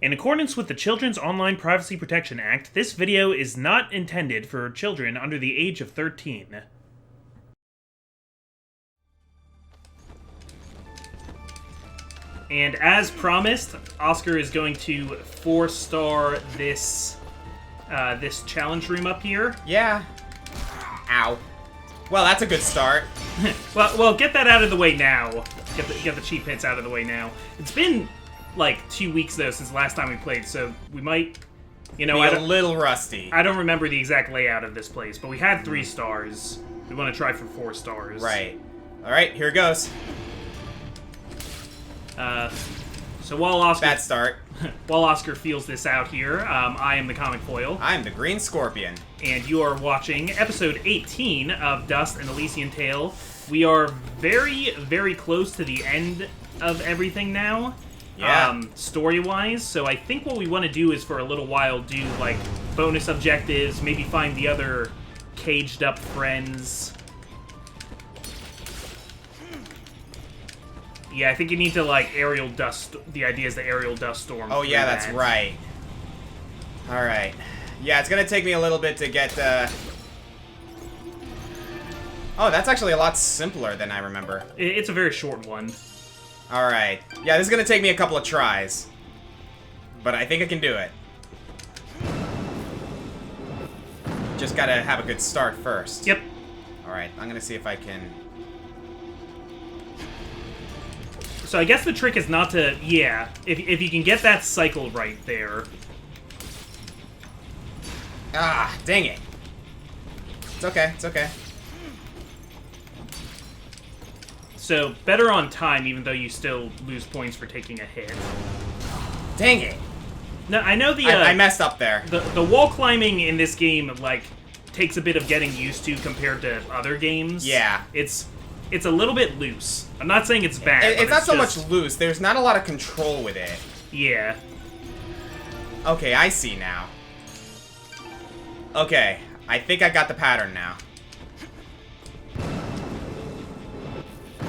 In accordance with the Children's Online Privacy Protection Act, this video is not intended for children under the age of 13. And as promised, Oscar is going to 4-star this this challenge room up here. Yeah. Ow. Well, that's a good start. well, get that out of the way now. Get the cheap hits out of the way now. It's been like 2 weeks though since last time we played, so we might, be a little rusty. I don't remember the exact layout of this place, but we had 3 stars. We want to try for 4 stars. Right. All right, here it goes. So while Oscar Bad start. while Oscar feels this out here, I am the Comic Foil. I'm the Green Scorpion. And you are watching episode 18 of Dust and Elysian Tale. We are very, very close to the end of everything now. Yeah. Story-wise, so I think what we want to do is for a little while do, like, bonus objectives, maybe find the other caged-up friends. Yeah, I think you need to, like, aerial dust... The idea is the aerial dust storm. Oh, yeah, that's right. Alright. Yeah, it's gonna take me a little bit to get, Oh, that's actually a lot simpler than I remember. It's a very short one. Alright. Yeah, this is gonna take me a couple of tries. But I think I can do it. Just gotta have a good start first. Yep. Alright, I'm gonna see if I can... So I guess the trick is not to... Yeah, if you can get that cycle right there. Ah, dang it. It's okay, it's okay. So, better on time, even though you still lose points for taking a hit. Dang it. No, I know the... I messed up there. The wall climbing in this game, like, takes a bit of getting used to compared to other games. Yeah. It's a little bit loose. I'm not saying it's bad, It's not so just... much loose. There's not a lot of control with it. Yeah. Okay, I see now. Okay, I think I got the pattern now.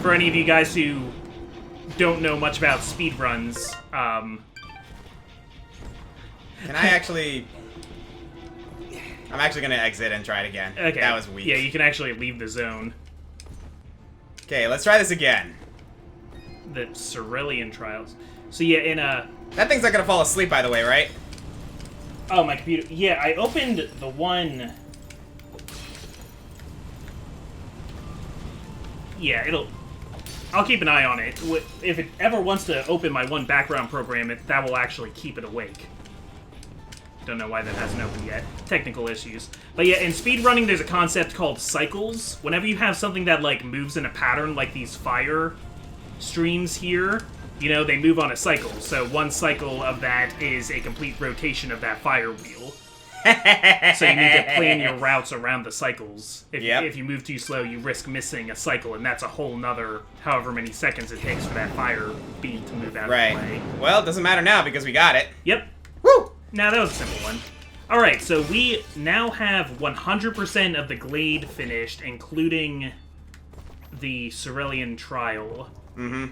For any of you guys who don't know much about speedruns, Can I actually... I'm actually gonna exit and try it again. Okay. That was weak. Yeah, you can actually leave the zone. Okay, let's try this again. The Cerulean Trials. So yeah, in a... That thing's not gonna fall asleep, by the way, right? Oh, my computer. Yeah, I opened the one... Yeah, I'll keep an eye on it. If it ever wants to open my one background program, that will actually keep it awake. Don't know why that hasn't opened yet. Technical issues. But yeah, in speedrunning, there's a concept called cycles. Whenever you have something that, like, moves in a pattern, like these fire streams here, you know, they move on a cycle. So one cycle of that is a complete rotation of that fire wheel. So you need to plan your routes around the cycles. If you move too slow, you risk missing a cycle, and that's a whole nother however many seconds it takes for that fire bead to move out of the way. Well, it doesn't matter now because we got it. Yep. Woo! Now that was a simple one. Alright, so we now have 100% of the Glade finished, including the Cerulean Trial. Mm-hmm.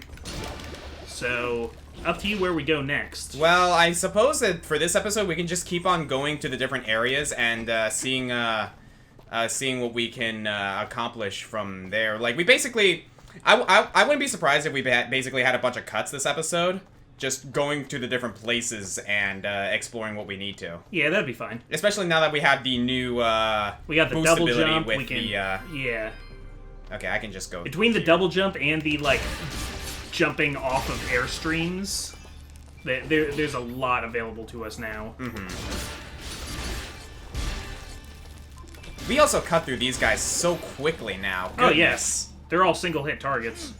So, up to you where we go next. Well, I suppose that for this episode, we can just keep on going to the different areas and seeing what we can accomplish from there. Like, we basically... I wouldn't be surprised if we basically had a bunch of cuts this episode. Just going to the different places and exploring what we need to. Yeah, that'd be fine. Especially now that we have the new we got the boost double ability jump. with We can, yeah. Okay, I can just go between the double jump and the like jumping off of airstreams. There's a lot available to us now. Mm-hmm. We also cut through these guys so quickly now. Goodness. Oh yes, they're all single hit targets.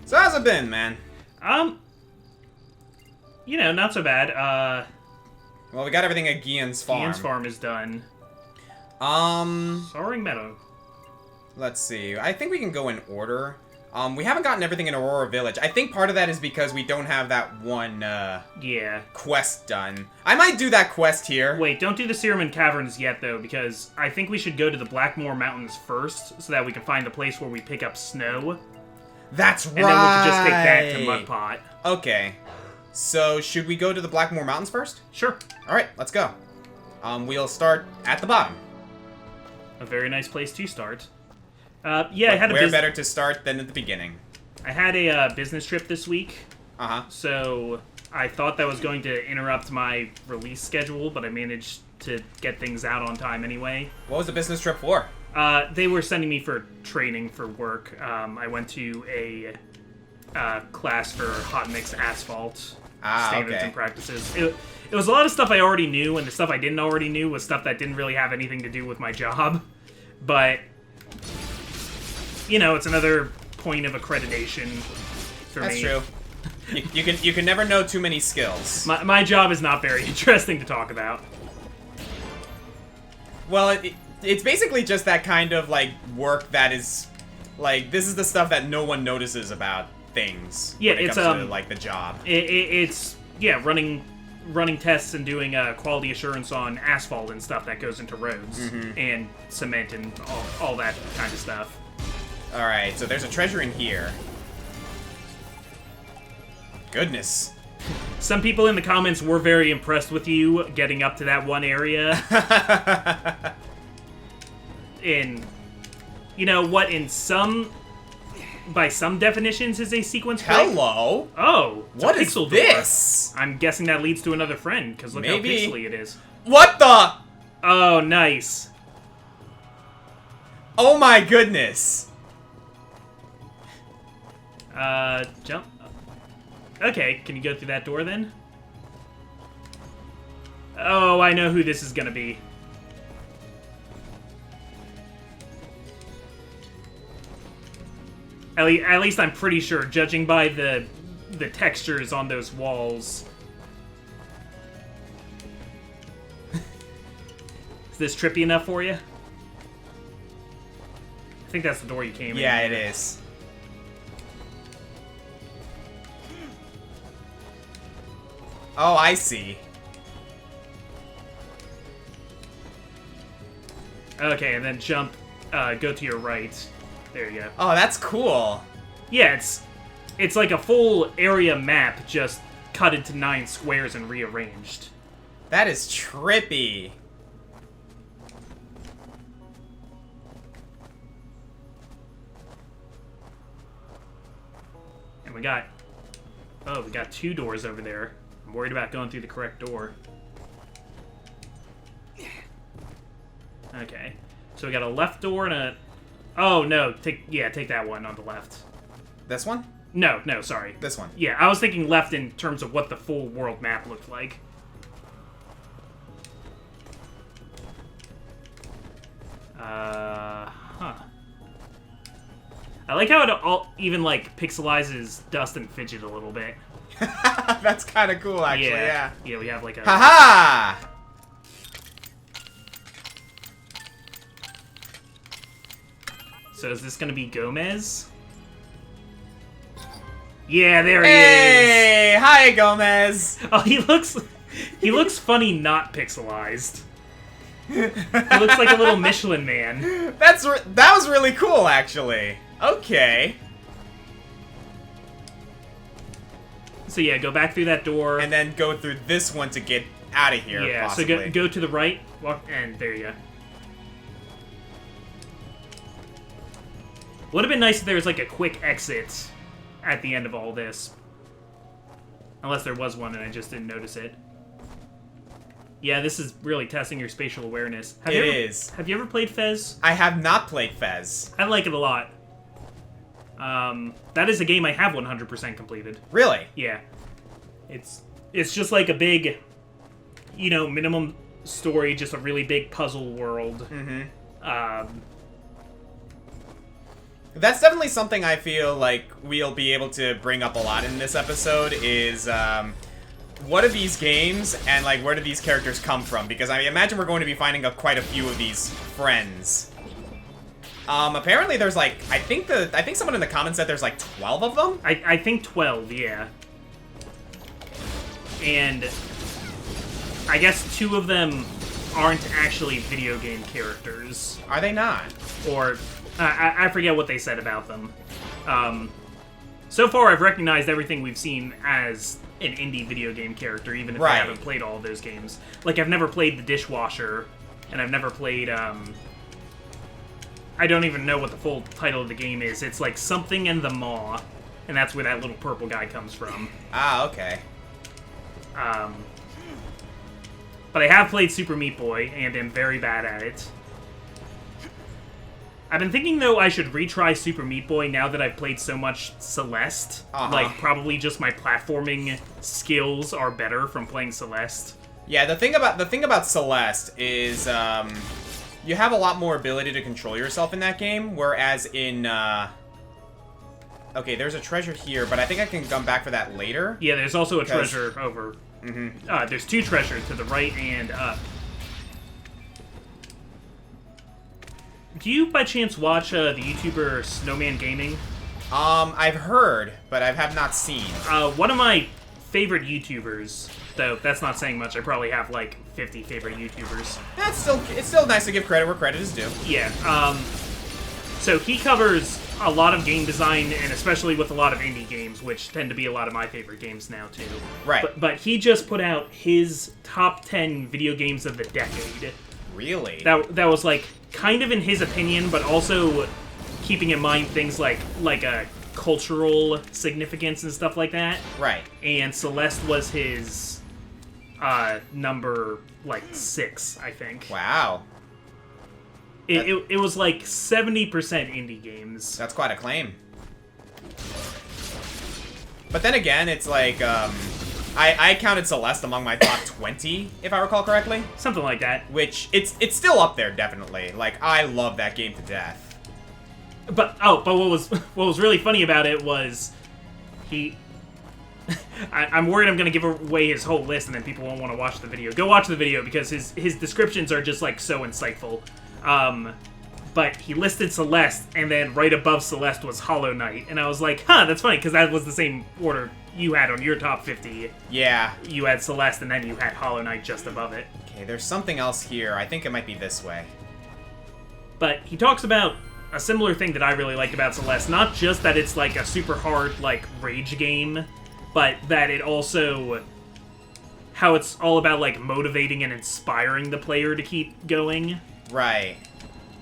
So how's it been, man? You know, not so bad. Well, we got everything at Guillen's farm. Guillen's farm is done. Soaring Meadow. Let's see. I think we can go in order. We haven't gotten everything in Aurora Village. I think part of that is because we don't have that one, yeah, quest done. I might do that quest here. Wait, don't do the Snoman Caverns yet, though, because I think we should go to the Blackmore Mountains first, so that we can find the place where we pick up snow. That's right! And then we can just take that to Mudpot. Okay. So, should we go to the Blackmore Mountains first? Sure. Alright, let's go. We'll start at the bottom. A very nice place to start. Yeah, I had a where better to start than at the beginning? I had a business trip this week. Uh-huh. So I thought that was going to interrupt my release schedule, but I managed to get things out on time anyway. What was the business trip for? They were sending me for training for work. I went to a class for hot mix asphalt standards and practices. It was a lot of stuff I already knew, and the stuff I didn't already knew was stuff that didn't really have anything to do with my job. But, you know, it's another point of accreditation for me. That's true. You can never know too many skills. My job is not very interesting to talk about. Well, it's basically just that kind of, like, work that is, like, this is the stuff that no one notices about things. Yeah, when it comes to, like, the job. It's, yeah, running tests and doing quality assurance on asphalt and stuff that goes into roads. And cement and all that kind of stuff. Alright, so there's a treasure in here. Goodness. Some people in the comments were very impressed with you getting up to that one area. In, you know, what by some definitions is a sequence break. Hello? Oh, what is pixel this? Door. I'm guessing that leads to another friend, because look how pixely it is. What the? Oh, nice. Oh my goodness. Jump. Okay, can you go through that door then? Oh, I know who this is gonna be. At least I'm pretty sure, judging by the textures on those walls. Is this trippy enough for you? I think that's the door you came in. Yeah, it is. Oh, I see. Okay, and then jump, go to your right. There you go. Oh, that's cool. Yeah, it's like a full area map, just cut into 9 squares and rearranged. That is trippy. And we got 2 doors over there. I'm worried about going through the correct door. Okay. So we got a left door and a... Oh, no. Take that one on the left. This one? No, sorry. This one. Yeah, I was thinking left in terms of what the full world map looked like. Huh. I like how it all even, like, pixelizes dust and fidget a little bit. That's kind of cool, actually, yeah. Yeah, we have, like, a... Haha! So is this gonna be Gomez? Yeah, there he is! Hey! Hi, Gomez! Oh, he looks funny not pixelized. He looks like a little Michelin man. That was really cool, actually. Okay. So yeah, go back through that door. And then go through this one to get out of here, yeah, possibly. so go to the right, walk, and there you go. Would have been nice if there was like a quick exit at the end of all this. Unless there was one and I just didn't notice it. Yeah, this is really testing your spatial awareness. Have you ever played Fez? I have not played Fez. I like it a lot. That is a game I have 100% completed. Really? Yeah. It's just like a big, you know, minimum story, just a really big puzzle world. Mm-hmm. That's definitely something I feel like we'll be able to bring up a lot in this episode is, what are these games and, like, where do these characters come from? Because I imagine we're going to be finding quite a few of these friends. Apparently there's like, I think someone in the comments said there's like 12 of them? I think 12, yeah. And I guess 2 of them aren't actually video game characters. Are they not? Or, I forget what they said about them. So far I've recognized everything we've seen as an indie video game character, even if I haven't played all of those games. Like, I've never played The Dishwasher, and I've never played, I don't even know what the full title of the game is. It's like Something and the Maw, and that's where that little purple guy comes from. Ah, okay. But I have played Super Meat Boy, and am very bad at it. I've been thinking, though, I should retry Super Meat Boy now that I've played so much Celeste. Like, probably just my platforming skills are better from playing Celeste. Yeah, the thing about Celeste is, you have a lot more ability to control yourself in that game, whereas in, okay, there's a treasure here, but I think I can come back for that later. Yeah, there's also a treasure over. There's 2 treasures to the right and up. Do you, by chance, watch the YouTuber Snoman Gaming? I've heard, but I have not seen. One of my favorite YouTubers, though that's not saying much. I probably have, like, 50 favorite YouTubers. It's still nice to give credit where credit is due. Yeah, so he covers a lot of game design, and especially with a lot of indie games, which tend to be a lot of my favorite games now, too. Right. But he just put out his top 10 video games of the decade. Really? That was, like, kind of in his opinion, but also keeping in mind things like a cultural significance and stuff like that. Right. And Celeste was his number, like, 6, I think. Wow. It was like 70% indie games. That's quite a claim. But then again, it's like, I counted Celeste among my top 20, if I recall correctly. Something like that. Which, it's still up there, definitely. Like, I love that game to death. But what was really funny about it was I'm worried I'm gonna give away his whole list and then people won't want to watch the video. Go watch the video because his descriptions are just, like, so insightful. But he listed Celeste, and then right above Celeste was Hollow Knight, and I was like, huh, that's funny, because that was the same order you had on your top 50. Yeah. You had Celeste, and then you had Hollow Knight just above it. Okay, there's something else here. I think it might be this way. But he talks about a similar thing that I really liked about Celeste, not just that it's, like, a super hard, like, rage game, but that it also... how it's all about, like, motivating and inspiring the player to keep going. Right.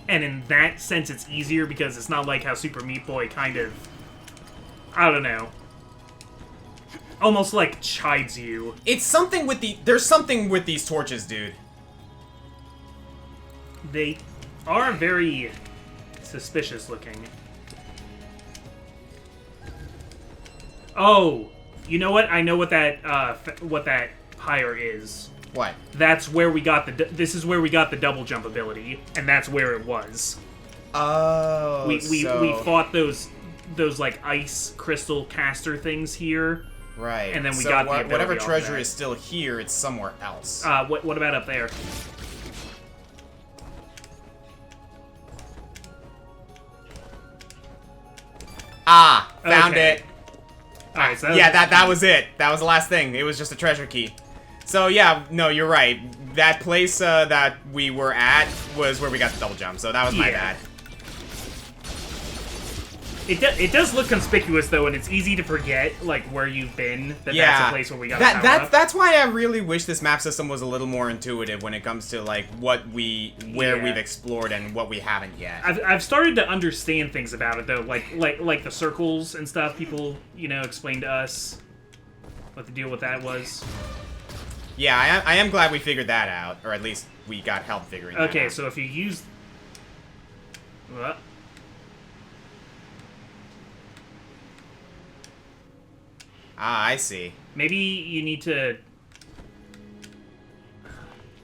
And in that sense, it's easier because it's not like how Super Meat Boy kind of... I don't know. Almost, like, chides you. It's something with the... There's something with these torches, dude. They are very suspicious looking. Oh! You know what? I know what that pyre is. What? That's where we got the... This is where we got the double jump ability, and that's where it was. Oh, we fought those like ice crystal caster things here. Right. And then we got the ability whatever off treasure that. is still here, it's somewhere else. What about up there? Ah, found Okay. it. Alright, so Yeah, that was it. That was the last thing. It was just a treasure key. So yeah, no, you're right. That place that we were at was where we got the double jump, so that was my bad. It does look conspicuous though, and it's easy to forget like where you've been. That's a place where we got that's why I really wish this map system was a little more intuitive when it comes to like where we've explored and what we haven't yet. I've started to understand things about it though, like the circles and stuff. People explained to us what the deal with that was. Yeah, I am glad we figured that out, or at least we got help figuring that out. Okay, so if you use... Ah, I see. Maybe you need to...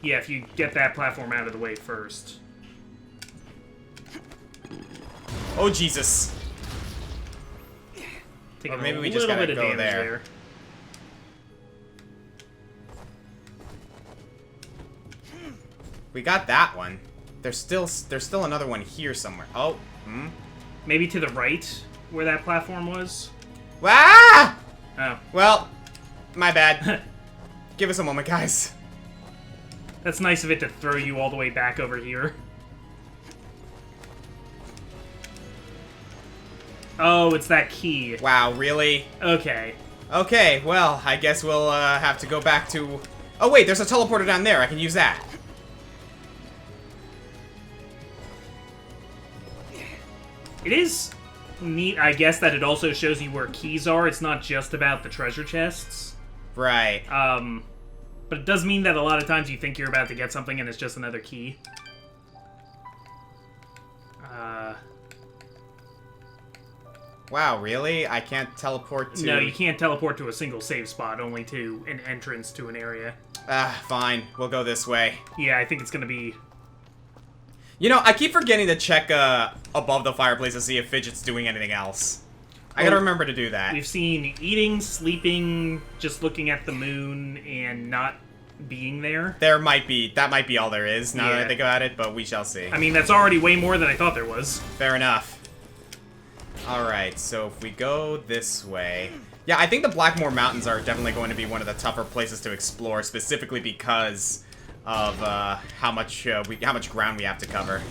Yeah, if you get that platform out of the way first. Oh, Jesus. Taking or maybe a we just little gotta bit of go damage there. We got that one. there's still another one here somewhere. Oh, Maybe to the right, where that platform was? Ah! Oh. Well, my bad. Give us a moment, guys. That's nice of it to throw you all the way back over here. Oh, it's that key. Wow, really? Okay. Okay, well, I guess we'll have to go back to... Oh, wait, there's a teleporter down there. I can use that. It is neat, I guess, that it also shows you where keys are. It's not just about the treasure chests. Right. But it does mean that a lot of times you think you're about to get something and it's just another key. Wow, really? I can't teleport to... No, you can't teleport to a single save spot, only to an entrance to an area. Fine. We'll go this way. Yeah, I think it's gonna be... You know, I keep forgetting to check above the fireplace to see if Fidget's doing anything else. I gotta remember to do that. We've seen eating, sleeping, just looking at the moon, and not being there. That might be all there is, now that Yeah. I think about it, but we shall see. I mean, that's already way more than I thought there was. Fair enough. Alright, so if we go this way... Yeah, I think the Blackmore Mountains are definitely going to be one of the tougher places to explore, specifically because of how much ground we have to cover.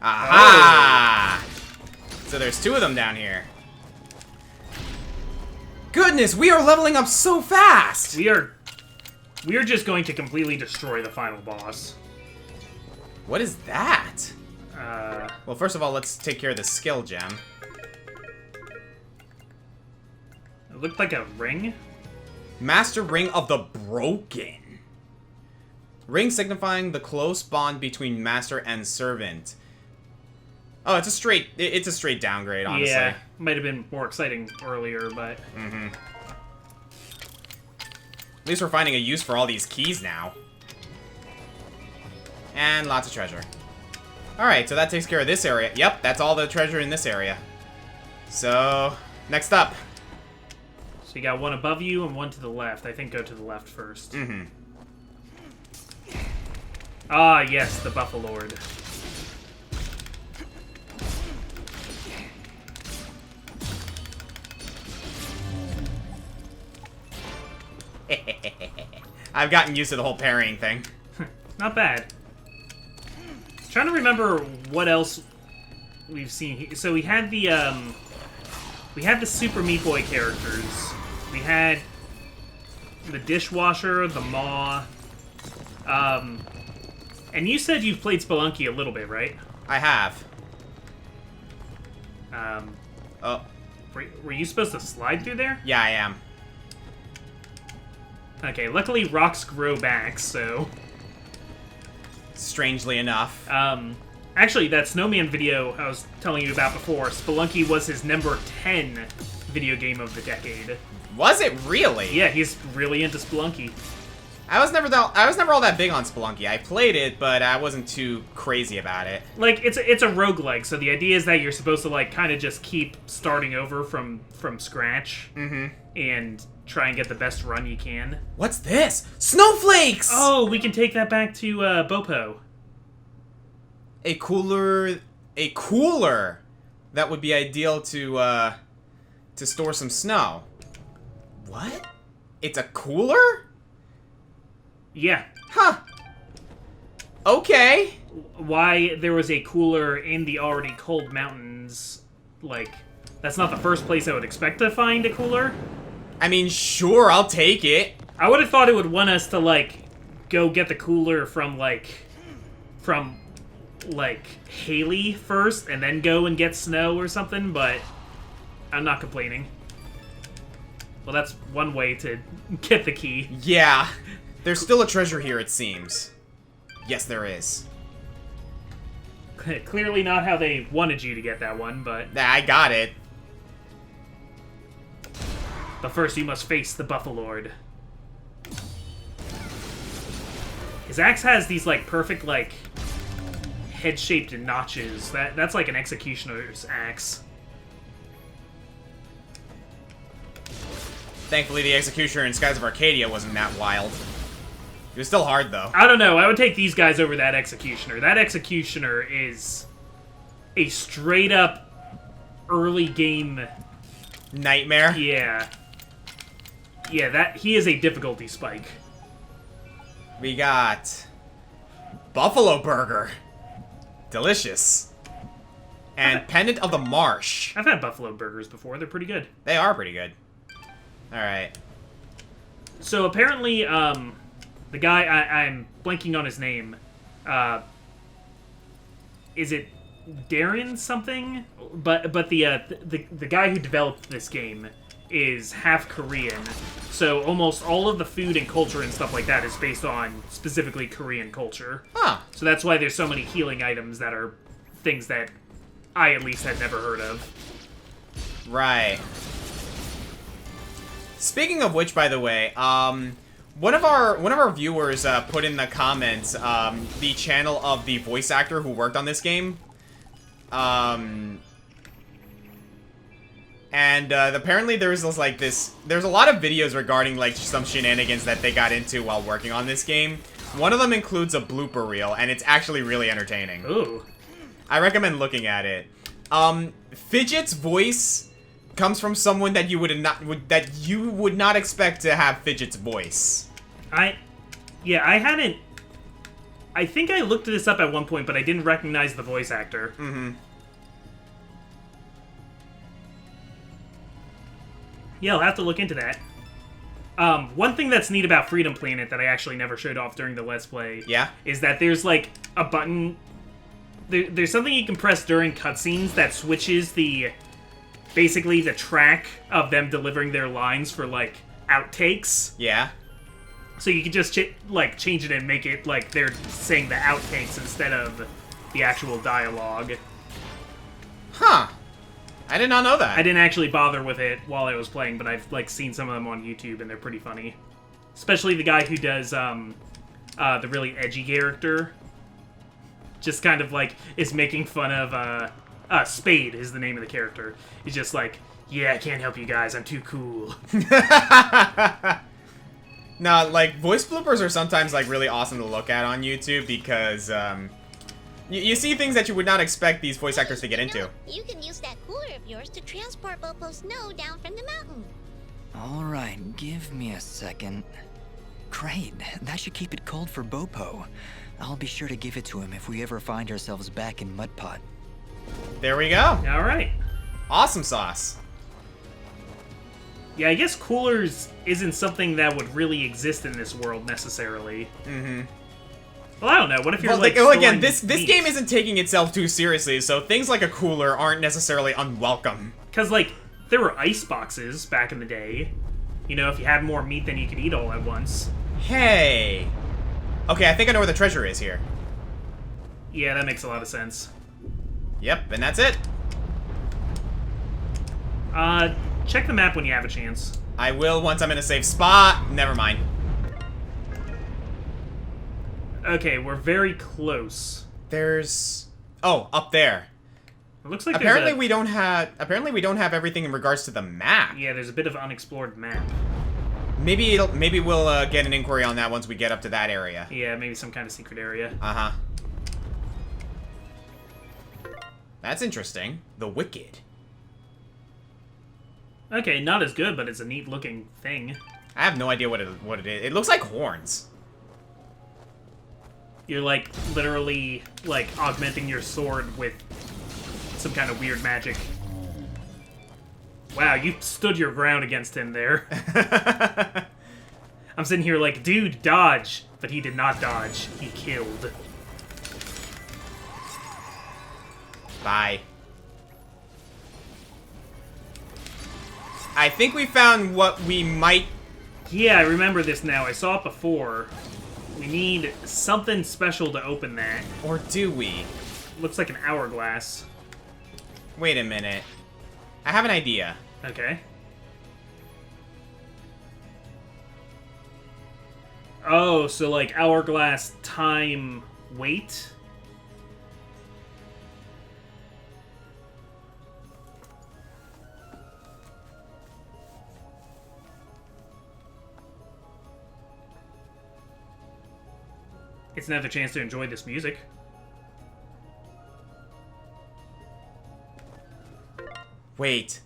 Aha! So there's two of them down here. Goodness, we are leveling up so fast! We are just going to completely destroy the final boss. What is that? Uh, Well, first of all, let's take care of the skill gem. it looked like a ring. Master Ring of the Broken. Ring signifying the close bond between master and servant. Oh, it's a straight downgrade, honestly. Yeah, might have been more exciting earlier, but... At least we're finding a use for all these keys now. And lots of treasure. Alright, so that takes care of this area. Yep, that's all the treasure in this area. So, next up. So you got one above you and one to the left. I think go to the left first. Ah, yes, the Buffaloid. I've gotten used to the whole parrying thing. Not bad. Trying to remember what else we've seen here. So we had the Super Meat Boy characters. We had the dishwasher, the maw. And you said you've played Spelunky a little bit, right? I have. Oh, Were you supposed to slide through there? yeah, I am. Okay, luckily rocks grow back, so... Strangely enough. Actually, that Snowman video I was telling you about before, Spelunky was his number 10 video game of the decade. Was it really? Yeah, he's really into Spelunky. I was never all that big on Spelunky. I played it, but I wasn't too crazy about it. Like, it's a roguelike, so the idea is that you're supposed to, like, kind of just keep starting over from scratch. And try and get the best run you can. What's this? Snowflakes! Oh, we can take that back to, Bopo. A cooler that would be ideal to store some snow. What? It's a cooler? Yeah. Huh. Okay. Why there was a cooler in the already cold mountains, like, that's not the first place I would expect to find a cooler. I mean, sure, I'll take it. I would have thought it would want us to, like, go get the cooler from Haley first, and then go and get snow or something, but I'm not complaining. Well, that's one way to get the key. Yeah. There's still a treasure here, it seems. Yes, there is. Clearly not how they wanted you to get that one, but... I got it. But first you must face the Buffaloid. His axe has these, like, perfect, like, head-shaped notches. That's like an executioner's axe. Thankfully, the Executioner in Skies of Arcadia wasn't that wild. It was still hard, though. I don't know. I would take these guys over that Executioner. That Executioner is a straight-up early game Nightmare? Yeah. Yeah, he is a difficulty spike. We got Buffalo Burger. Delicious. And Pendant of the Marsh. I've had buffalo burgers before. They're pretty good. They are pretty good. Alright. So apparently, the guy, I'm blanking on his name. Is it Darren something? But the guy who developed this game is half Korean. So almost all of the food and culture and stuff like that is based on specifically Korean culture. Huh. So that's why there's so many healing items that are things that I at least had never heard of. Right. Speaking of which, by the way, one of our viewers put in the comments the channel of the voice actor who worked on this game. And apparently there's a lot of videos regarding like some shenanigans that they got into while working on this game. One of them includes a blooper reel, and it's actually really entertaining. Ooh. I recommend looking at it. Fidget's voice comes from someone that you would not expect to have Fidget's voice. I think I looked this up at one point, but I didn't recognize the voice actor. Mm-hmm. Yeah, I'll have to look into that. One thing that's neat about Freedom Planet that I actually never showed off during the Let's Play is that there's, like, a button... There's something you can press during cutscenes that switches basically the track of them delivering their lines for, like, outtakes. Yeah. So you can just, change it and make it, like, they're saying the outtakes instead of the actual dialogue. Huh. I did not know that. I didn't actually bother with it while I was playing, but I've, like, seen some of them on YouTube, and they're pretty funny. Especially the guy who does, the really edgy character. Just kind of, like, is making fun of, Spade is the name of the character. He's just like, yeah, I can't help you guys, I'm too cool. No, like, voice bloopers are sometimes, like, really awesome to look at on YouTube because, you see things that you would not expect these voice actors to get into. You can use that cooler of yours to transport Bopo's snow down from the mountain. Alright, give me a second. Great, that should keep it cold for Bopo. I'll be sure to give it to him if we ever find ourselves back in Mudpot. There we go. Alright. Awesome sauce. Yeah, I guess coolers isn't something that would really exist in this world, necessarily. Mm-hmm. Well, I don't know. What if you're, well, like, again, this game isn't taking itself too seriously, so things like a cooler aren't necessarily unwelcome. Because, like, there were ice boxes back in the day. You know, if you had more meat than you could eat all at once. Hey. Okay, I think I know where the treasure is here. Yeah, that makes a lot of sense. Yep, and that's it. Check the map when you have a chance. I will once I'm in a safe spot. Never mind. Okay, we're very close. There's... Oh, up there. It looks like apparently we don't have everything in regards to the map. Yeah, there's a bit of unexplored map. Maybe we'll get an inquiry on that once we get up to that area. Yeah, maybe some kind of secret area. Uh-huh. That's interesting. The Wicked. Okay, not as good, but it's a neat looking thing. I have no idea what it is. It looks like horns. You're, like, literally, like, augmenting your sword with some kind of weird magic. Wow, you stood your ground against him there. I'm sitting here like, dude, dodge. But he did not dodge. He killed. Bye. I think we found what we might... Yeah, I remember this now. I saw it before. We need something special to open that. Or do we? Looks like an hourglass. Wait a minute. I have an idea. Okay. Oh, so like hourglass time wait? It's another chance to enjoy this music. Wait.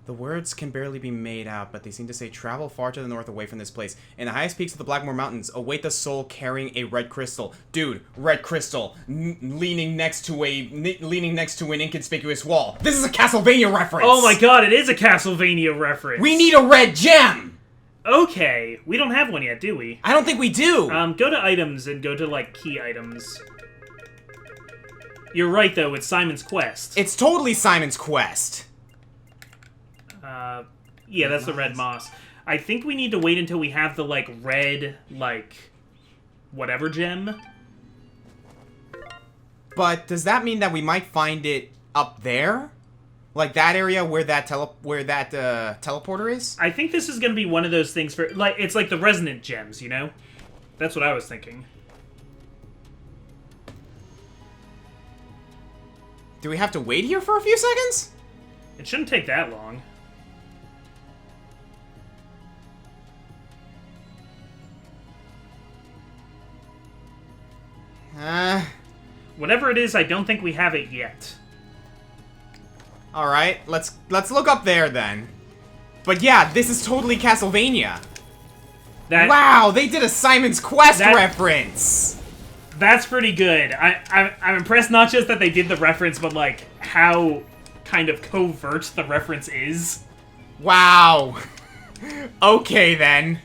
The words can barely be made out, but they seem to say, travel far to the north away from this place. In the highest peaks of the Blackmore Mountains, await the soul carrying a red crystal. Dude, red crystal. Leaning next to an inconspicuous wall. This is a Castlevania reference! Oh my god, it is a Castlevania reference! We need a red gem! Okay, we don't have one yet, do we? I don't think we do! Go to items and go to, like, key items. You're right, though, it's Simon's Quest. It's totally Simon's Quest. Yeah, that's the red moss. I think we need to wait until we have the, like, red, like, whatever gem. But does that mean that we might find it up there? Like that area where that teleporter is? I think this is going to be one of those things for, like, it's like the resonant gems, you know? That's what I was thinking. Do we have to wait here for a few seconds? It shouldn't take that long. Whatever it is, I don't think we have it yet. Alright, let's look up there then. But yeah, this is totally Castlevania. Wow, they did a Simon's Quest reference! That's pretty good. I'm impressed not just that they did the reference, but like how kind of covert the reference is. Wow. Okay then.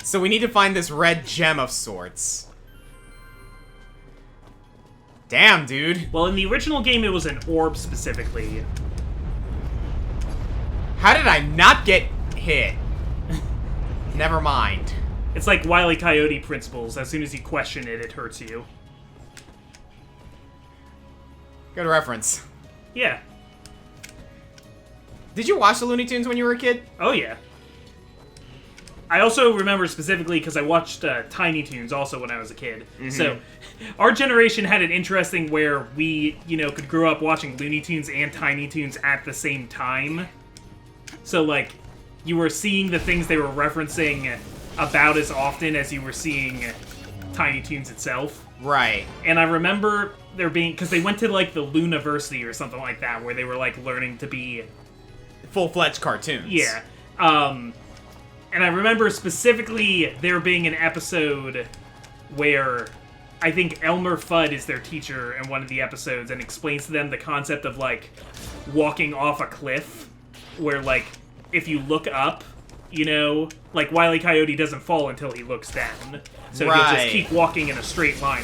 So we need to find this red gem of sorts. Damn, dude. Well, in the original game, it was an orb specifically. How did I not get hit? Never mind. It's like Wile E. Coyote principles. As soon as you question it, it hurts you. Good reference. Yeah. Did you watch the Looney Tunes when you were a kid? Oh, yeah. I also remember specifically because I watched Tiny Toons also when I was a kid. Mm-hmm. So, our generation had it interesting where we, you know, could grow up watching Looney Tunes and Tiny Toons at the same time. So, like, you were seeing the things they were referencing about as often as you were seeing Tiny Toons itself. Right. And I remember there being, because they went to, like, the Looniversity or something like that, where they were, like, learning to be full-fledged cartoons. Yeah. And I remember specifically there being an episode where I think Elmer Fudd is their teacher in one of the episodes and explains to them the concept of, like, walking off a cliff, where, like, if you look up, you know, like, Wile E. Coyote doesn't fall until he looks down. So he'll just keep walking in a straight line.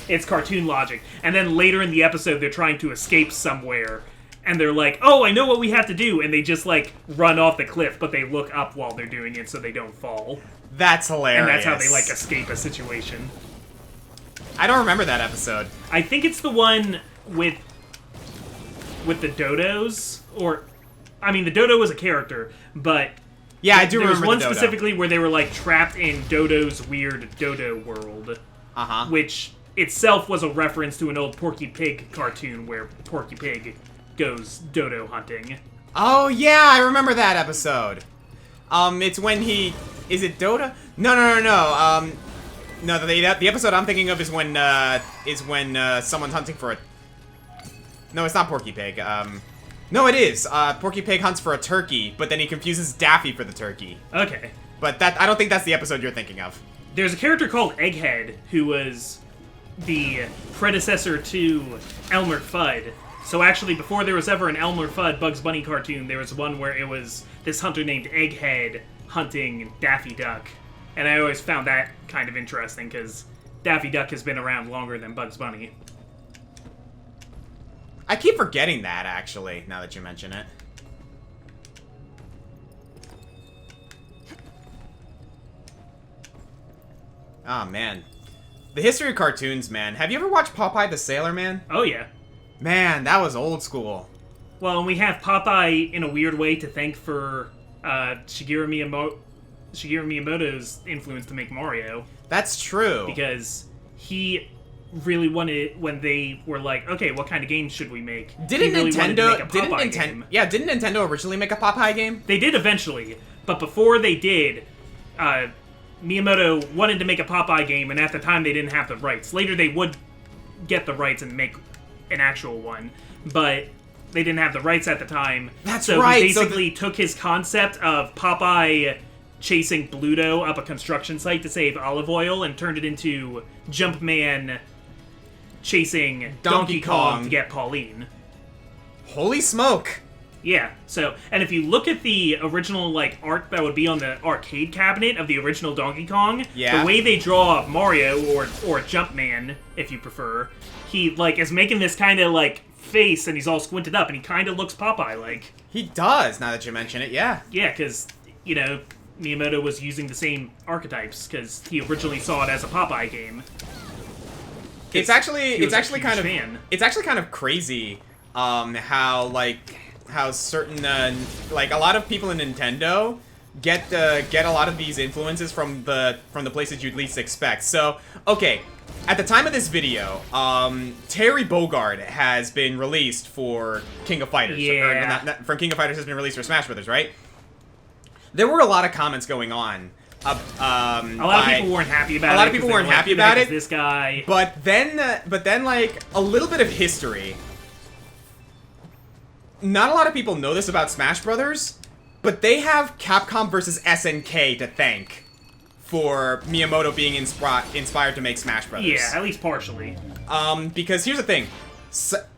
It's cartoon logic. And then later in the episode, they're trying to escape somewhere, and they're like, oh, I know what we have to do, and they just, like, run off the cliff, but they look up while they're doing it so they don't fall. That's hilarious. And that's how they, like, escape a situation. I don't remember that episode. I think it's the one with the dodos, or, I mean, the dodo was a character, but yeah, I do remember the dodo. There was one specifically where they were, like, trapped in Dodo's weird dodo world. Uh-huh. Which itself was a reference to an old Porky Pig cartoon where Porky Pig goes dodo hunting. Oh, yeah, I remember that episode. It's when he... Is it Dodo? No. No, the episode I'm thinking of is when someone's hunting for a... No, it's not Porky Pig. No, it is. Porky Pig hunts for a turkey, but then he confuses Daffy for the turkey. Okay. But I don't think that's the episode you're thinking of. There's a character called Egghead, who was the predecessor to Elmer Fudd. So actually, before there was ever an Elmer Fudd Bugs Bunny cartoon, there was one where it was this hunter named Egghead hunting Daffy Duck. And I always found that kind of interesting, because Daffy Duck has been around longer than Bugs Bunny. I keep forgetting that, actually, now that you mention it. Oh, man. The history of cartoons, man. Have you ever watched Popeye the Sailorman? Oh, yeah. Man, that was old school. Well, and we have Popeye in a weird way to thank for Shigeru Miyamoto's influence to make Mario. That's true. Because he really wanted, when they were like, okay, what kind of game should we make? Didn't he really wanted to Nintendo? make a Popeye game. Yeah, didn't Nintendo originally make a Popeye game? They did eventually, but before they did, Miyamoto wanted to make a Popeye game, and at the time they didn't have the rights. Later they would get the rights and make an actual one, but they didn't have the rights at the time. That's so right. He basically took his concept of Popeye chasing Bluto up a construction site to save olive oil and turned it into Jumpman chasing Donkey Kong to get Pauline. Holy smoke! Yeah, so, and if you look at the original, like, art that would be on the arcade cabinet of the original Donkey Kong, yeah. The way they draw Mario, or Jumpman, if you prefer, he, like, is making this kind of, like, face, and he's all squinted up, and he kind of looks Popeye-like. He does, now that you mention it, yeah. Yeah, because, you know, Miyamoto was using the same archetypes, because he originally saw it as a Popeye game. It's actually kind of crazy, how certain, like, a lot of people in Nintendo get a lot of these influences from the places you'd least expect. So, okay, at the time of this video, Terry Bogard has been released for King of Fighters. Yeah. Or not, from King of Fighters has been released for Smash Brothers, right? There were a lot of comments going on. A lot of people weren't happy about it. A lot of people weren't happy about it. This guy. But then, like, a little bit of history. Not a lot of people know this about Smash Brothers, but they have Capcom vs. SNK to thank for Miyamoto being inspired to make Smash Brothers. Yeah, at least partially. Because here's the thing.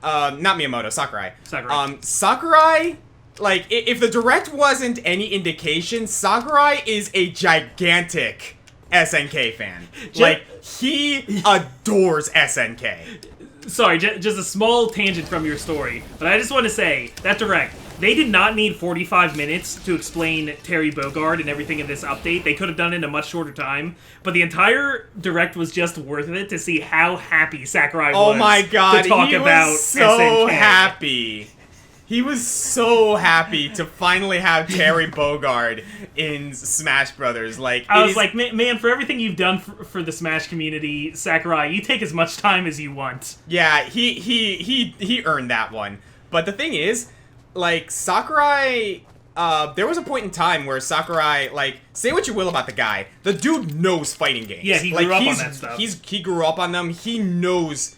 Not Miyamoto, Sakurai. Sakurai. Sakurai, like, if the Direct wasn't any indication, Sakurai is a gigantic SNK fan. Like, he adores SNK. Sorry, just a small tangent from your story, but I just want to say, that Direct, they did not need 45 minutes to explain Terry Bogard and everything in this update. They could have done it in a much shorter time, but the entire Direct was just worth it to see how happy Sakurai was. Oh my god, to talk he about was so SNK. happy. He was so happy to finally have Terry Bogard in Smash Brothers. Like, I was like, man, for everything you've done for the Smash community, Sakurai, you take as much time as you want. Yeah, he earned that one. But the thing is, like, Sakurai, there was a point in time where Sakurai, like, say what you will about the guy, the dude knows fighting games. Yeah, he grew up on that stuff. He grew up on them. He knows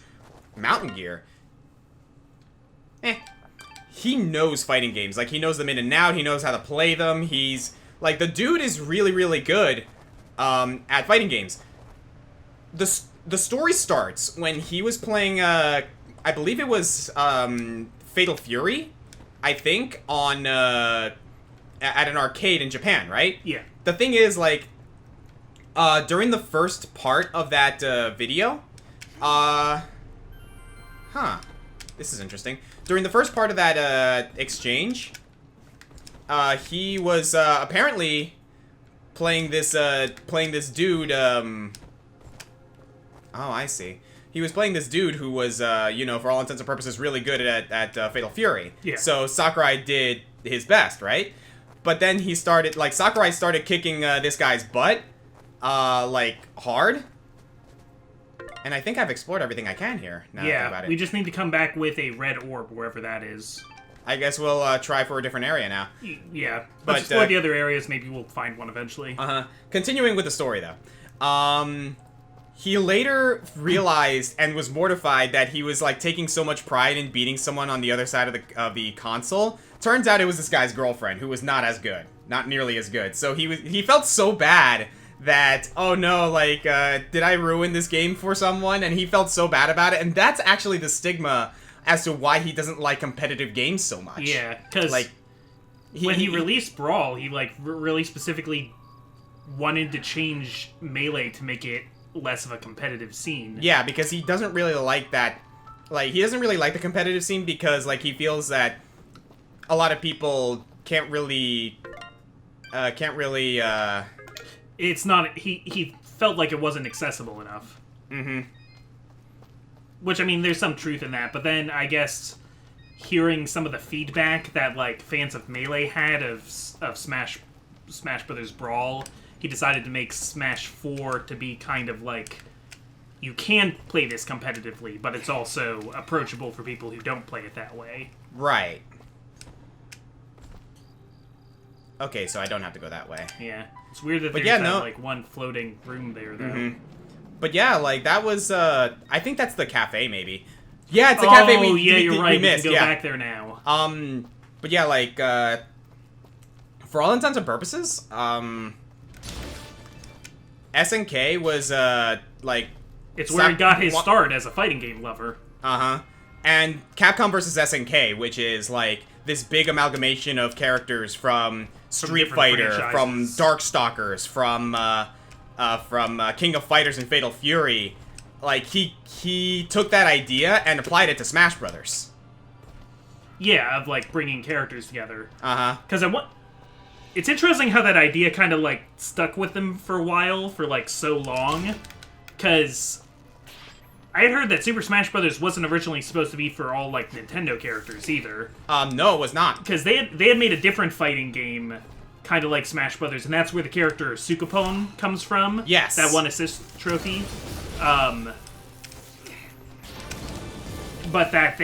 Mountain Gear. He knows fighting games. Like, he knows them in and out. He knows how to play them. He's, like, the dude is really, really good at fighting games. The story starts when he was playing, I believe it was Fatal Fury, I think, on, at an arcade in Japan, right? Yeah. The thing is, like, during the first part of that video, this is interesting. During the first part of that exchange, he was apparently playing this dude. Oh, I see. He was playing this dude who was, you know, for all intents and purposes, really good at Fatal Fury. Yeah. So Sakurai did his best, right? But then he started, like, Sakurai started kicking this guy's butt, like, hard. And I think I've explored everything I can here, now that I think about it. We just need to come back with a red orb, wherever that is. I guess we'll try for a different area now. Yeah. But, Let's explore the other areas, maybe we'll find one eventually. Continuing with the story, though. He later realized and was mortified that he was, like, taking so much pride in beating someone on the other side of the console. Turns out it was this guy's girlfriend, who was not as good. Not nearly as good. So he felt so bad that, oh no, like, did I ruin this game for someone? And he felt so bad about it, and that's actually the stigma as to why he doesn't like competitive games so much. Yeah, because, like, when he released Brawl, he, like, really specifically wanted to change Melee to make it less of a competitive scene. Yeah, because he doesn't really like that, like, he doesn't really like the competitive scene because, like, he feels that a lot of people can't really, It's not, he felt like it wasn't accessible enough. Mm-hmm. Which, I mean, there's some truth in that, but then, I guess, hearing some of the feedback that, like, fans of Melee had of Smash Brothers Brawl, he decided to make Smash 4 to be kind of, like, you can play this competitively, but it's also approachable for people who don't play it that way. Right. Okay, so I don't have to go that way. Yeah. It's weird that But there's yeah, that, no- like, one floating room there, though. Mhm. But yeah, like, that was, I think that's the cafe, maybe. Yeah, it's a cafe we you're right. we missed, We can go yeah. back there now. But yeah, like, for all intents and purposes, SNK was, like... It's where he got his start as a fighting game lover. Uh-huh. And Capcom versus SNK, which is, like, this big amalgamation of characters from Street different Fighter, franchises. from Darkstalkers, from King of Fighters and Fatal Fury. Like, he took that idea and applied it to Smash Brothers. Yeah, of, like, bringing characters together. Uh-huh. Because it's interesting how that idea kind of, like, stuck with them for a while, for, like, so long. Because I had heard that Super Smash Bros. Wasn't originally supposed to be for all, like, Nintendo characters either. No, it was not. Because they had made a different fighting game, kind of like Smash Brothers, and that's where the character Sukapon comes from. Yes. That one assist trophy. But that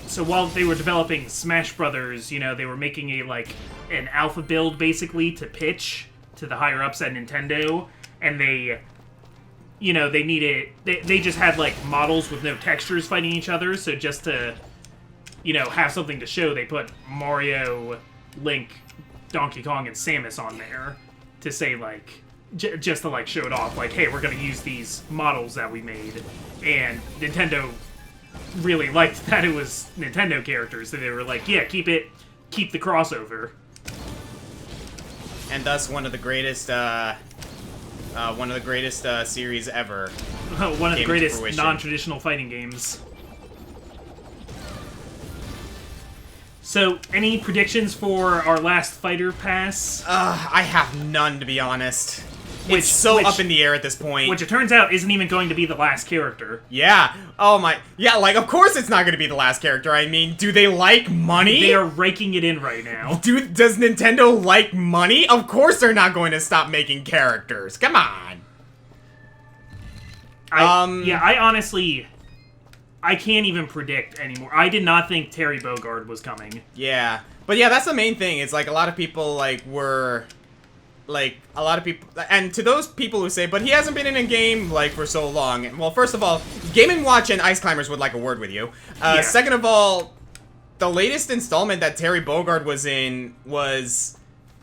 so while they were developing Smash Brothers, you know, they were making an alpha build basically to pitch to the higher ups at Nintendo, and they just had like models with no textures fighting each other, so just to, you know, have something to show, they put Mario, Link, Donkey Kong, and Samus on there to say, like, just to, like, show it off, like, hey, we're gonna use these models that we made. And Nintendo really liked that it was Nintendo characters, so they were like, yeah, keep the crossover. And thus one of the greatest series ever. One of the came to greatest fruition. non-traditional fighting games. So, any predictions for our last Fighter Pass? I have none, to be honest. Which- It's so which- up in the air at this point. Which it turns out isn't even going to be the last character. Yeah. Oh my. Yeah, like, of course it's not going to be the last character. I mean, do they like money? They are raking it in right now. Does Nintendo like money? Of course they're not going to stop making characters. Come on. I honestly, I can't even predict anymore. I did not think Terry Bogard was coming. Yeah. But yeah, that's the main thing. It's like a lot of people, like, were... Like, a lot of people... And to those people who say, but he hasn't been in a game, like, for so long. Well, first of all, Game & Watch and Ice Climbers would like a word with you. Yeah. Second of all, the latest installment that Terry Bogard was in was...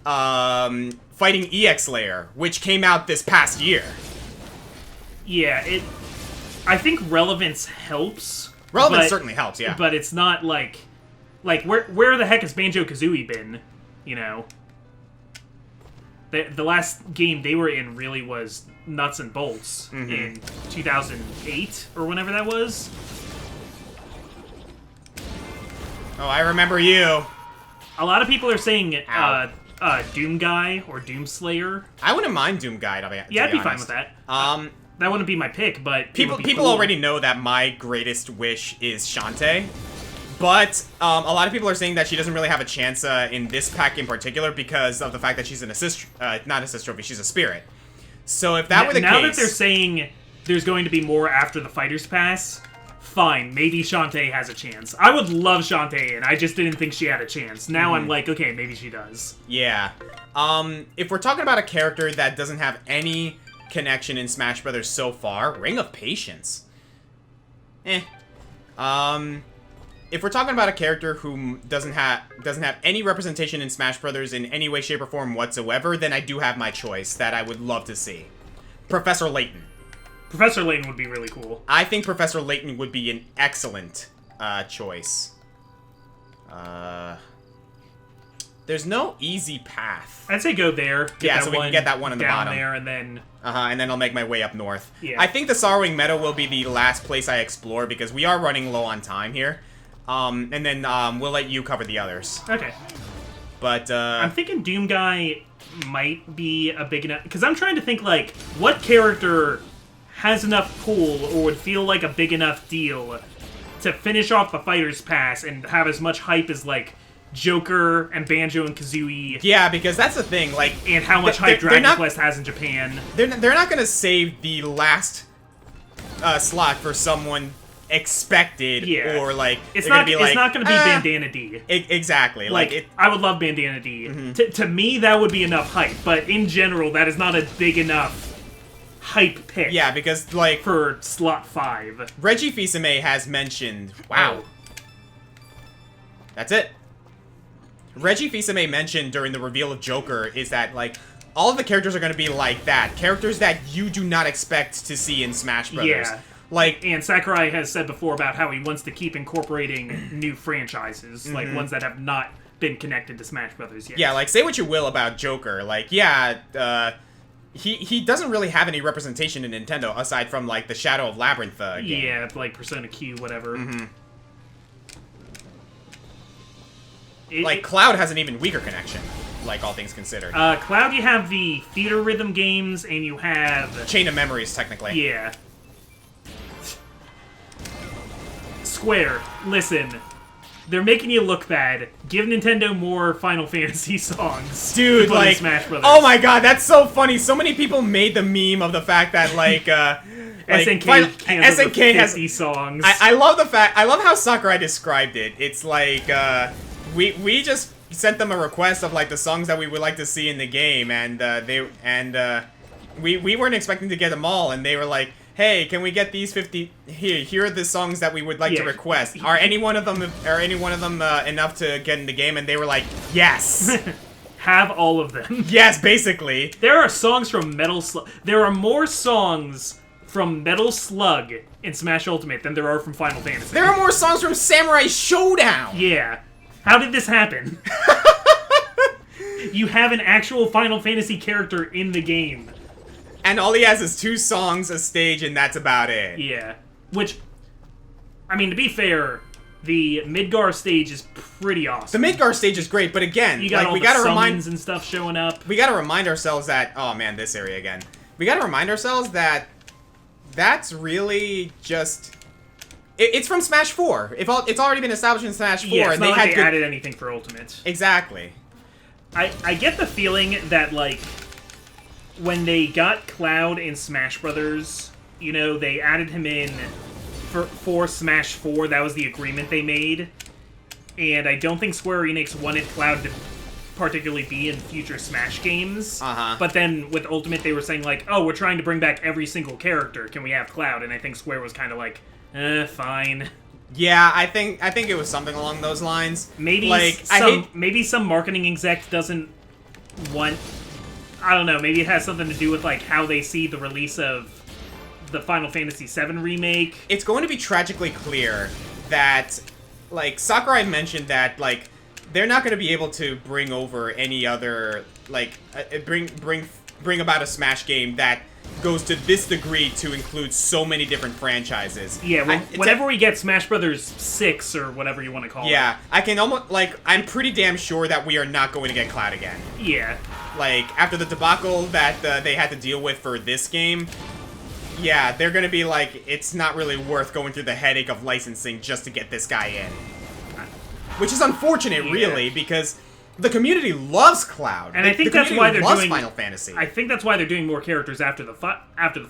Fighting EX Layer, which came out this past year. Yeah, I think relevance helps. Relevance certainly helps, yeah. But it's not like where the heck has Banjo-Kazooie been, you know? The last game they were in really was Nuts and Bolts in 2008, or whenever that was. Oh, I remember you. A lot of people are saying Ow. Doom Guy or Doom Slayer. I wouldn't mind Doom Guy, to be Yeah, I'd be honest. fine with that. That wouldn't be my pick, but it People would be people cool. already know that my greatest wish is Shantae. But a lot of people are saying that she doesn't really have a chance in this pack in particular because of the fact that she's an assist, not assist trophy, she's a spirit. So if that were the now case... that they're saying there's going to be more after the Fighters Pass, fine, maybe Shantae has a chance. I would love Shantae, and I just didn't think she had a chance. Now I'm like, okay, maybe she does. Yeah. If we're talking about a character that doesn't have any connection in Smash Brothers so far, Ring of Patience. If we're talking about a character who doesn't have any representation in Smash Brothers in any way, shape, or form whatsoever, then I do have my choice that I would love to see. Professor Layton. Professor Layton would be really cool. I think Professor Layton would be an excellent choice. There's no easy path. I'd say go there. Yeah, so we can get that one in the down bottom. there, and then And then I'll make my way up north. Yeah. I think the Sorrowing Meadow will be the last place I explore because we are running low on time here. And then we'll let you cover the others. okay. But I'm thinking Doom Guy might be a big enough... Because I'm trying to think, like, what character has enough pull or would feel like a big enough deal to finish off the Fighter's Pass and have as much hype as, like, Joker and Banjo and Kazooie, yeah, because that's the thing. Like, and how much hype they're Dragon not- Quest has in Japan. they're not gonna save the last slot for someone expected, Yeah. or like It's they're not. gonna be It's like, not going to be Bandana D. Exactly. Like I would love Bandana D. To me, that would be enough hype. But in general, that is not a big enough hype pick. yeah, because like For slot 5. Reggie Fils-Aimé has mentioned. Wow. That's it. Reggie Fils-Aimé mentioned during the reveal of Joker is that, like, all of the characters are going to be like that. Characters that you do not expect to see in Smash Brothers. Yeah. Like, And Sakurai has said before about how he wants to keep incorporating new franchises, like ones that have not been connected to Smash Brothers yet. yeah, like, say what you will about Joker. Like, yeah, he doesn't really have any representation in Nintendo aside from, like, the Shadow of Labyrinth game. Yeah, like Persona Q, whatever. Like, Cloud has an even weaker connection, like, all things considered. Cloud, you have the Theater Rhythm games, and you have... Chain of Memories, technically. Yeah. Square, listen. They're making you look bad. Give Nintendo more Final Fantasy songs. Dude, to put in like, Smash Brothers. oh my god, that's so funny. So many people made the meme of the fact that, like, SNK has 50 songs. I love the fact, I love how Sakurai described it. It's like, we just sent them a request of, like, the songs that we would like to see in the game, and, we weren't expecting to get them all, and they were like, hey, can we get these 50? Here are the songs that we would like to request. Are any one of them enough to get in the game? And they were like, yes. Have all of them. Yes, basically. There are songs from Metal Slug. There are more songs from Metal Slug in Smash Ultimate than there are from Final Fantasy. There are more songs from Samurai Showdown. Yeah. How did this happen? You have an actual Final Fantasy character in the game. And all he has is 2 songs, a stage, and that's about it. Yeah. Which, I mean, to be fair, the Midgar stage is pretty awesome. The Midgar stage is great, but again, You got like, all we the gotta summons and stuff showing up. We gotta remind ourselves that, oh man, this area again. We gotta remind ourselves that that's really just... It's from Smash 4. It's already been established in Smash 4, Yeah, it's and not they like had they good... added anything for Ultimate. Exactly. I get the feeling that, like, when they got Cloud in Smash Brothers, you know, they added him in for Smash 4. That was the agreement they made. And I don't think Square Enix wanted Cloud to particularly be in future Smash games. But then with Ultimate, they were saying, like, oh, we're trying to bring back every single character. Can we have Cloud? And I think Square was kind of like, fine. Yeah, I think it was something along those lines. Maybe like, maybe some marketing exec doesn't want... I don't know, maybe it has something to do with, like, how they see the release of the Final Fantasy VII Remake. It's going to be tragically clear that, like, Sakurai mentioned that, like, they're not going to be able to bring over any other, like, bring about a Smash game that goes to this degree to include so many different franchises. Yeah, well, whenever we get Smash Brothers 6, or whatever you want to call it. Yeah, I can almost, like, I'm pretty damn sure that we are not going to get Cloud again. Yeah. Like, after the debacle that they had to deal with for this game, yeah, they're gonna be like, it's not really worth going through the headache of licensing just to get this guy in. Which is unfortunate, really, because the community loves Cloud. And I think that's why they're doing Final Fantasy. I think that's why they're doing more characters after the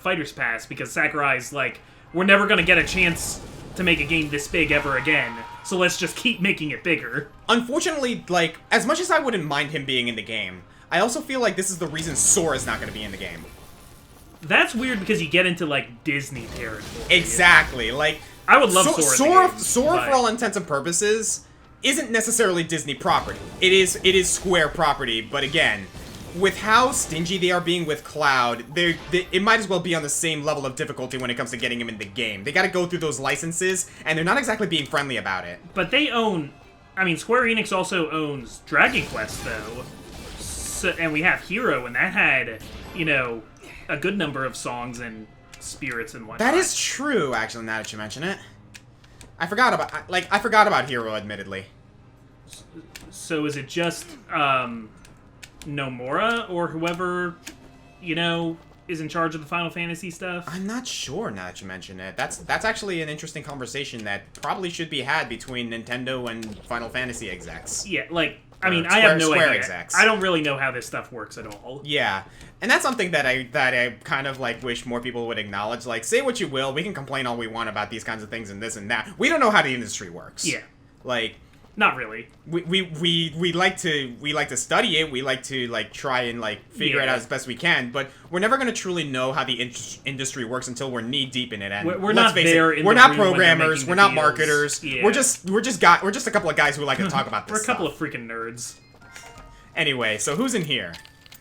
Fighters Pass, because Sakurai's like, we're never gonna get a chance to make a game this big ever again, so let's just keep making it bigger. Unfortunately, like, as much as I wouldn't mind him being in the game, I also feel like this is the reason Sora's not going to be in the game. That's weird because you get into, like, Disney territory. Exactly. Like, I would love Sora in the game, Sora, but... for all intents and purposes, isn't necessarily Disney property. It is Square property, but again, with how stingy they are being with Cloud, it might as well be on the same level of difficulty when it comes to getting him in the game. They got to go through those licenses, and they're not exactly being friendly about it. But they own... I mean, Square Enix also owns Dragon Quest, though. And we have Hero, and that had, you know, a good number of songs and spirits and whatnot. That is true, actually, now that you mention it. I forgot about Hero, admittedly. So is it just, Nomura, or whoever, you know, is in charge of the Final Fantasy stuff? I'm not sure, now that you mention it. That's actually an interesting conversation that probably should be had between Nintendo and Final Fantasy execs. Yeah, like... I mean, Or I have no Square idea. execs. I don't really know how this stuff works at all. Yeah, and that's something that I kind of like wish more people would acknowledge. Like, say what you will, we can complain all we want about these kinds of things and this and that. We don't know how the industry works. Yeah. Like, Not really. we like to study it. We like to like try and like figure it out as best we can. But we're never gonna truly know how the industry works until we're knee deep in it. And we're let's not face there. We're not programmers. We're not marketers. Yeah. We're just a couple of guys who like to talk about this. We're a couple of freaking nerds. Anyway, so who's in here?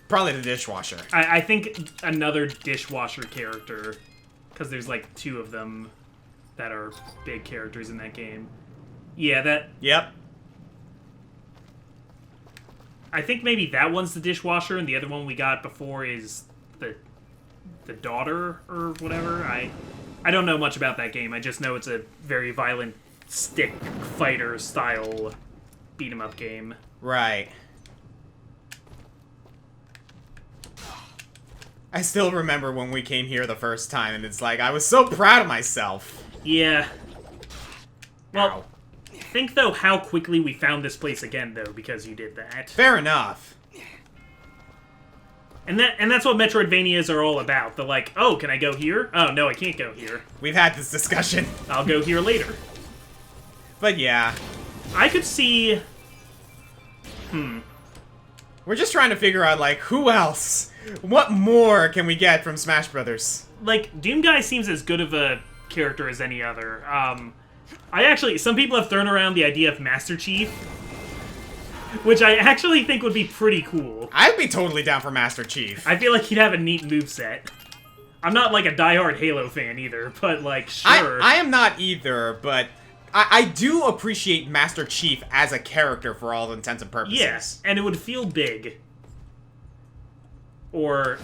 Probably the dishwasher. I think another dishwasher character, because there's like 2 of them that are big characters in that game. Yeah, that. Yep. I think maybe that one's the dishwasher, and the other one we got before is the daughter or whatever. I don't know much about that game. I just know it's a very violent stick fighter style beat 'em up game. Right. I still remember when we came here the first time, and it's like, I was so proud of myself. Yeah. Well, Ow. think, though, how quickly we found this place again, though, because you did that. Fair enough. And that's what Metroidvanias are all about. They're like, oh, can I go here? Oh, no, I can't go here. We've had this discussion. I'll go here later. But yeah. I could see... We're just trying to figure out, like, who else? What more can we get from Smash Brothers? Like, Doom Guy seems as good of a character as any other. Some people have thrown around the idea of Master Chief, which I actually think would be pretty cool. I'd be totally down for Master Chief. I feel like he'd have a neat moveset. I'm not, like, a diehard Halo fan either, but, like, sure. I am not either, but I do appreciate Master Chief as a character for all intents and purposes. Yes, and it would feel big. Or...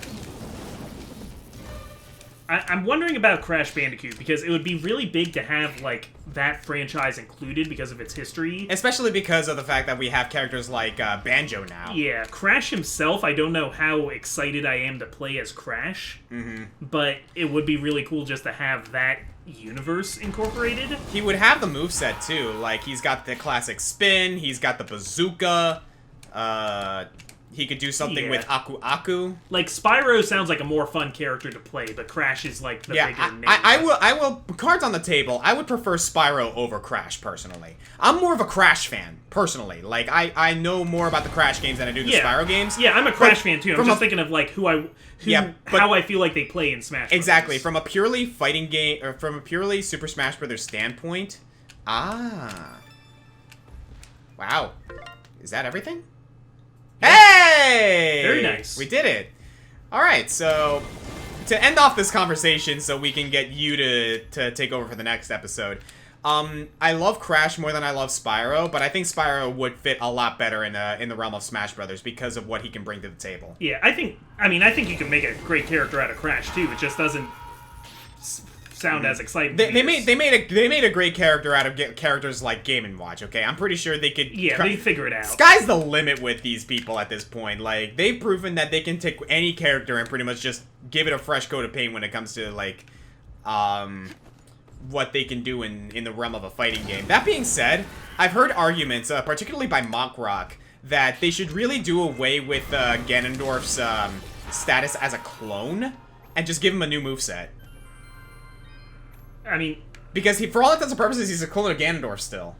I'm wondering about Crash Bandicoot, because it would be really big to have, like, that franchise included because of its history. Especially because of the fact that we have characters like Banjo now. Yeah, Crash himself, I don't know how excited I am to play as Crash, but it would be really cool just to have that universe incorporated. He would have the moveset too. Like, he's got the classic spin, he's got the bazooka, he could do something with Aku Aku. Like, Spyro sounds like a more fun character to play, but Crash is, like, the bigger name. I will, cards on the table, I would prefer Spyro over Crash, personally. I'm more of a Crash fan, personally. Like, I know more about the Crash games than I do the Spyro games. Yeah, I'm a Crash fan, too. I'm just thinking of, like, how I feel like they play in Smash Bros. Exactly. From a purely fighting game, or from a purely Super Smash Brothers standpoint. Ah. Wow. Is that everything? Hey! Very nice. We did it. Alright, so to end off this conversation so we can get you to take over for the next episode. I love Crash more than I love Spyro, but I think Spyro would fit a lot better in the realm of Smash Brothers because of what he can bring to the table. Yeah, I think you can make a great character out of Crash too. It just doesn't sound as exciting. They made a great character out of characters like Game & Watch. Okay, I'm pretty sure they could. Yeah, they figure it out. Sky's the limit with these people at this point. Like, they've proven that they can take any character and pretty much just give it a fresh coat of paint when it comes to like, what they can do in the realm of a fighting game. That being said, I've heard arguments, particularly by Mock Rock, that they should really do away with Ganondorf's status as a clone and just give him a new moveset. I mean, because for all intents and purposes, he's a clone of Ganondorf still,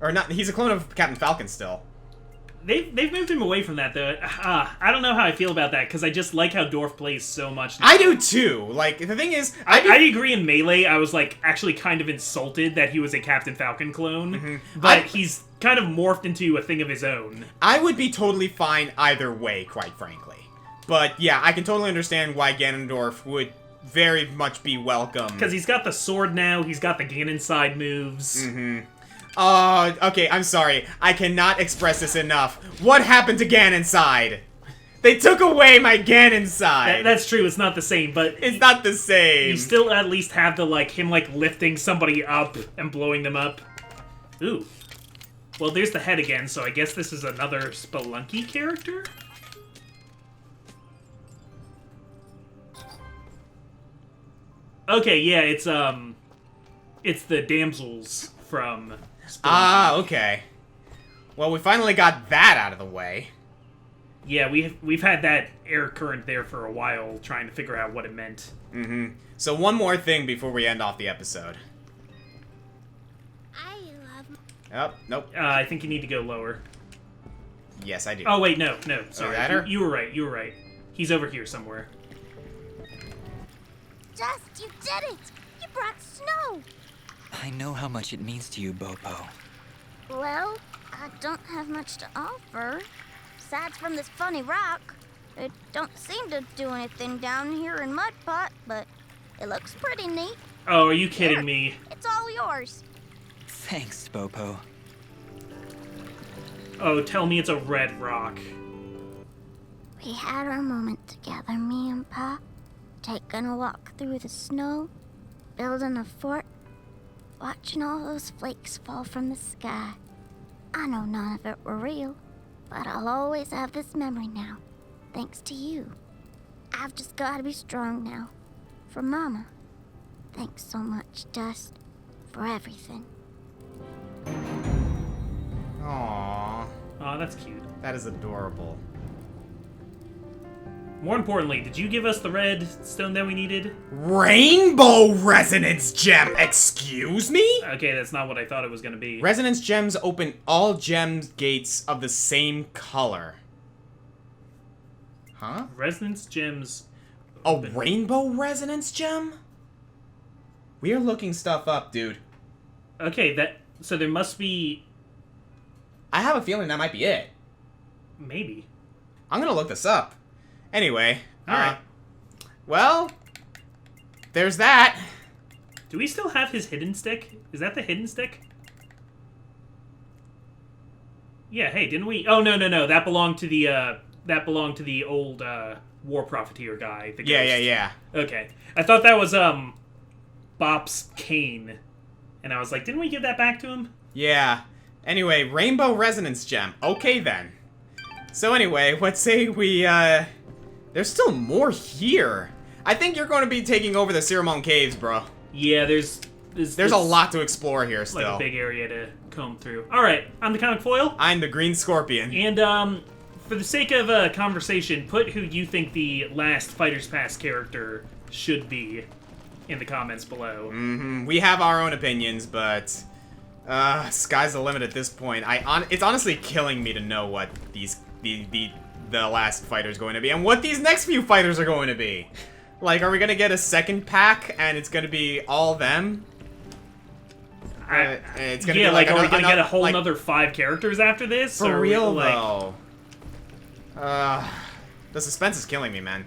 or not? He's a clone of Captain Falcon still. They've moved him away from that though. I don't know how I feel about that because I just like how Dorf plays so much now. I do too. Like, the thing is, I agree. In Melee, I was like actually kind of insulted that he was a Captain Falcon clone, but he's kind of morphed into a thing of his own. I would be totally fine either way, quite frankly. But yeah, I can totally understand why Ganondorf would very much be welcome. Because he's got the sword now, he's got the Ganon side moves. Okay, I'm sorry. I cannot express this enough. What happened to Ganon side? They took away my Ganon side. That's true, it's not the same, but... It's not the same. You still at least have the, like, him, like, lifting somebody up and blowing them up. Ooh. Well, there's the head again, so I guess this is another Spelunky character? Okay, yeah, it's the damsels from Spelunky. Ah, okay. Well, we finally got that out of the way. Yeah, we've had that air current there for a while, trying to figure out what it meant. Mm-hmm. So one more thing before we end off the episode. I love. Oh, nope. I think you need to go lower. Yes, I do. Oh, wait, no, sorry. that her? You were right. He's over here somewhere. Dust, you did it! You brought snow! I know how much it means to you, Bopo. Well, I don't have much to offer. Besides from this funny rock. It don't seem to do anything down here in Mudpot, but it looks pretty neat. Oh, are you kidding Here, me? It's all yours. Thanks, Bopo. Oh, tell me it's a red rock. We had our moment together, me and Pa. Taking a walk through the snow, building a fort, watching all those flakes fall from the sky. I know none of it were real, but I'll always have this memory now, thanks to you. I've just got to be strong now, for Mama. Thanks so much, Dust, for everything. Aww. Oh, that's cute. That is adorable. More importantly, did you give us the red stone that we needed? Rainbow Resonance Gem! Excuse me? Okay, that's not what I thought it was going to be. Resonance Gems open all gem gates of the same color. Huh? Resonance gems. A Rainbow Resonance Gem? We are looking stuff up, dude. Okay, so there must be... I have a feeling that might be it. Maybe. I'm gonna look this up. Anyway. Alright. Well, there's that. Do we still have his hidden stick? Is that the hidden stick? Yeah, hey, didn't we... Oh, no. That belonged to the old, war profiteer guy. The ghost. Yeah. Okay. I thought that was, Bop's cane. And I was like, didn't we give that back to him? Yeah. Anyway, Rainbow Resonance Gem. Okay, then. So anyway, let's say we, there's still more here. I think you're going to be taking over the Cinnamon Caves, bro. Yeah, there's a lot to explore here still. Like a big area to comb through. Alright, I'm the Comic Foil. I'm the Green Scorpion. And, for the sake of conversation, put who you think the last Fighters Pass character should be in the comments below. Mm-hmm. We have our own opinions, but sky's the limit at this point. It's honestly killing me to know what the last fighter's going to be, and what these next few fighters are going to be. Like, are we gonna get a second pack, and it's gonna be all them? It's gonna be like, are we gonna get a whole like, another 5 characters after this? For or real, like... though. The suspense is killing me, man.